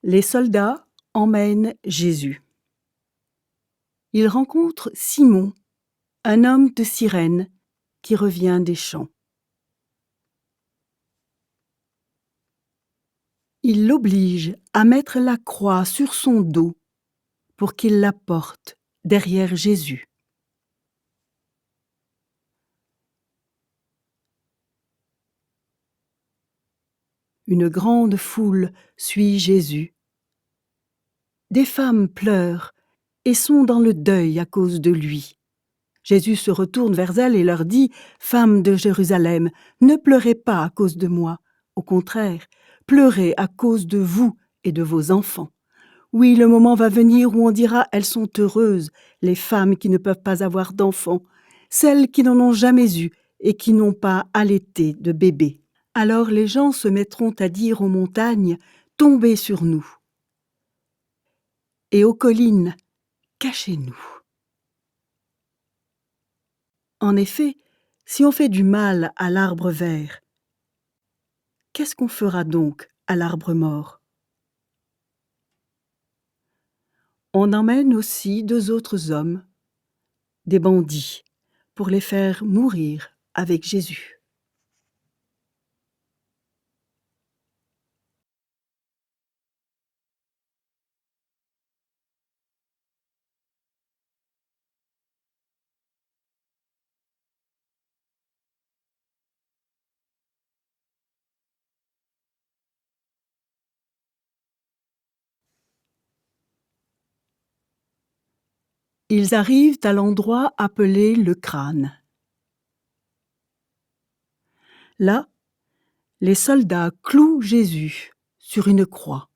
Les soldats emmènent Jésus. Ils rencontrent Simon, un homme de Cyrène qui revient des champs. Ils l'obligent à mettre la croix sur son dos pour qu'il la porte derrière Jésus. Une grande foule suit Jésus. Des femmes pleurent et sont dans le deuil à cause de lui. Jésus se retourne vers elles et leur dit « Femmes de Jérusalem, ne pleurez pas à cause de moi. Au contraire, pleurez à cause de vous et de vos enfants. Oui, le moment va venir où on dira « Elles sont heureuses, les femmes qui ne peuvent pas avoir d'enfants, celles qui n'en ont jamais eu et qui n'ont pas allaité de bébé. » Alors les gens se mettront à dire aux montagnes « Tombez sur nous » et aux collines « Cachez-nous ». En effet, si on fait du mal à l'arbre vert, qu'est-ce qu'on fera donc à l'arbre mort? On emmène aussi 2 autres hommes, des bandits, pour les faire mourir avec Jésus. Ils arrivent à l'endroit appelé le crâne. Là, les soldats clouent Jésus sur une croix.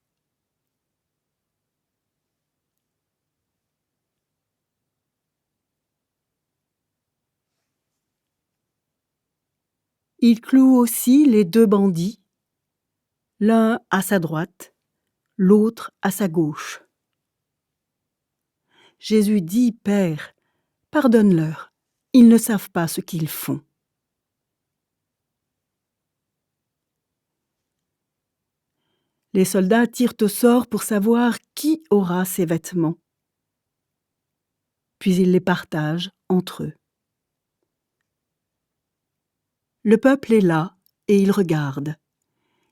Ils clouent aussi les 2 bandits, l'un à sa droite, l'autre à sa gauche. Jésus dit « Père, pardonne-leur, ils ne savent pas ce qu'ils font. » Les soldats tirent au sort pour savoir qui aura ces vêtements. Puis ils les partagent entre eux. Le peuple est là et il regarde.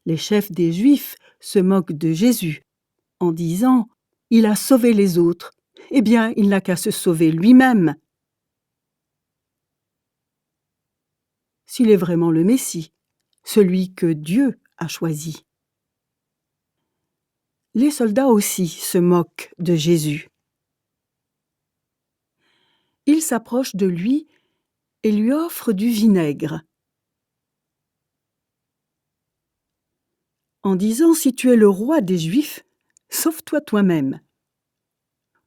Les chefs des Juifs se moquent de Jésus en disant « Il a sauvé les autres, eh bien il n'a qu'à se sauver lui-même. » S'il est vraiment le Messie, celui que Dieu a choisi. Les soldats aussi se moquent de Jésus. Ils s'approchent de lui et lui offrent du vinaigre. En disant « Si tu es le roi des Juifs, sauve-toi toi-même. »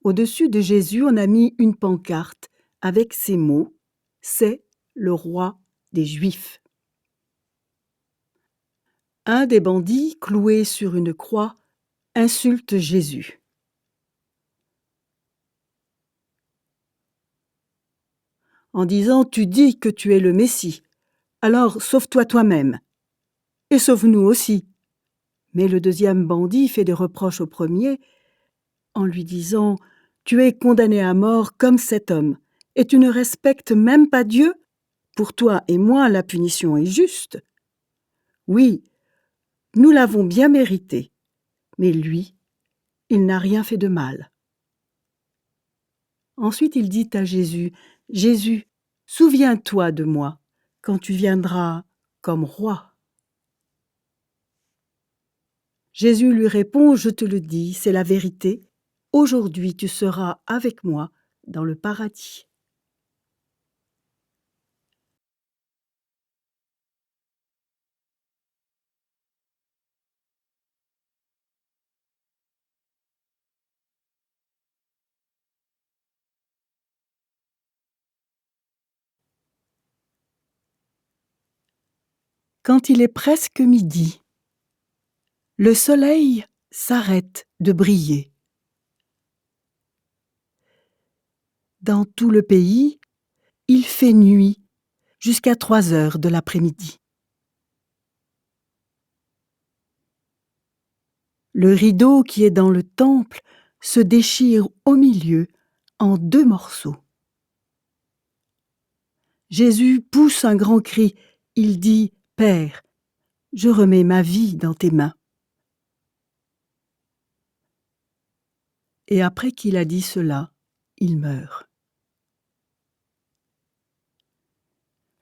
Au-dessus de Jésus, on a mis une pancarte avec ces mots « C'est le roi des Juifs. » Un des bandits, cloué sur une croix, insulte Jésus. En disant « Tu dis que tu es le Messie, alors sauve-toi toi-même. Et sauve-nous aussi. » Mais le deuxième bandit fait des reproches au premier en lui disant « Tu es condamné à mort comme cet homme, et tu ne respectes même pas Dieu? Pour toi et moi, la punition est juste. Oui, nous l'avons bien mérité, mais lui, il n'a rien fait de mal. » Ensuite il dit à Jésus « Jésus, souviens-toi de moi quand tu viendras comme roi. » Jésus lui répond « Je te le dis, c'est la vérité. Aujourd'hui tu seras avec moi dans le paradis. » Quand il est presque midi, le soleil s'arrête de briller. Dans tout le pays, il fait nuit jusqu'à 3 heures de l'après-midi. Le rideau qui est dans le temple se déchire au milieu en 2 morceaux. Jésus pousse un grand cri. Il dit « Père, je remets ma vie dans tes mains. » Et après qu'il a dit cela, il meurt.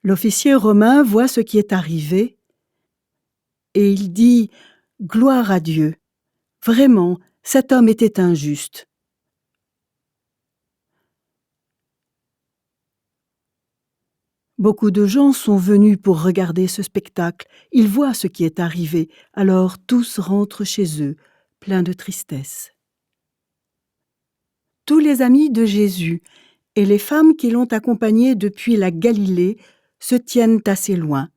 L'officier romain voit ce qui est arrivé et il dit « Gloire à Dieu, vraiment, cet homme était injuste. » Beaucoup de gens sont venus pour regarder ce spectacle. Ils voient ce qui est arrivé, alors tous rentrent chez eux, pleins de tristesse. Tous les amis de Jésus et les femmes qui l'ont accompagné depuis la Galilée se tiennent assez loin.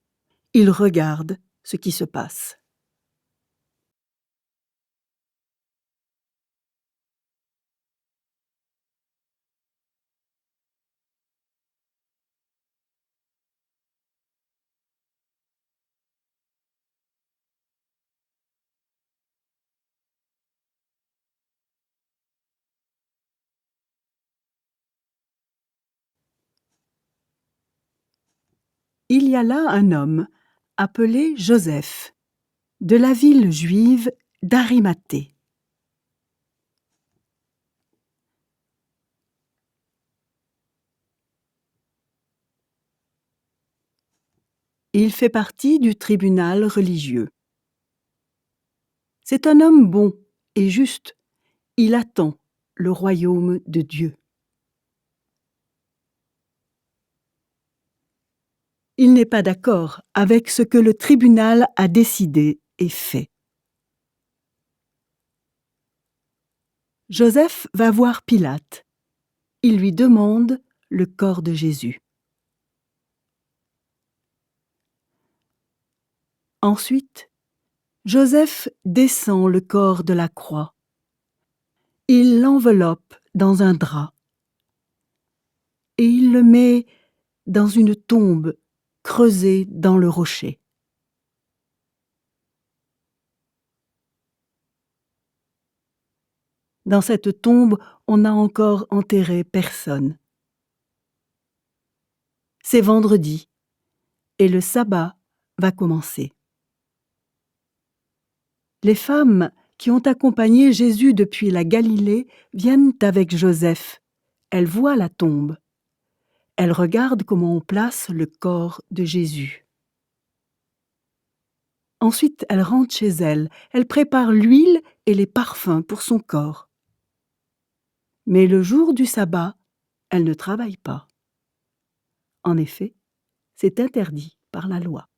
Ils regardent ce qui se passe. Il y a là un homme appelé Joseph, de la ville juive d'Arimathée. Il fait partie du tribunal religieux. C'est un homme bon et juste. Il attend le royaume de Dieu. Il n'est pas d'accord avec ce que le tribunal a décidé et fait. Joseph va voir Pilate. Il lui demande le corps de Jésus. Ensuite, Joseph descend le corps de la croix. Il l'enveloppe dans un drap et il le met dans une tombe creusée dans le rocher. Dans cette tombe, on n'a encore enterré personne. C'est vendredi et le sabbat va commencer. Les femmes qui ont accompagné Jésus depuis la Galilée viennent avec Joseph. Elles voient la tombe. Elles regardent comment on place le corps de Jésus. Ensuite, elles rentrent chez elles. Elles préparent l'huile et les parfums pour son corps. Mais le jour du sabbat, elles ne travaillent pas. En effet, c'est interdit par la loi.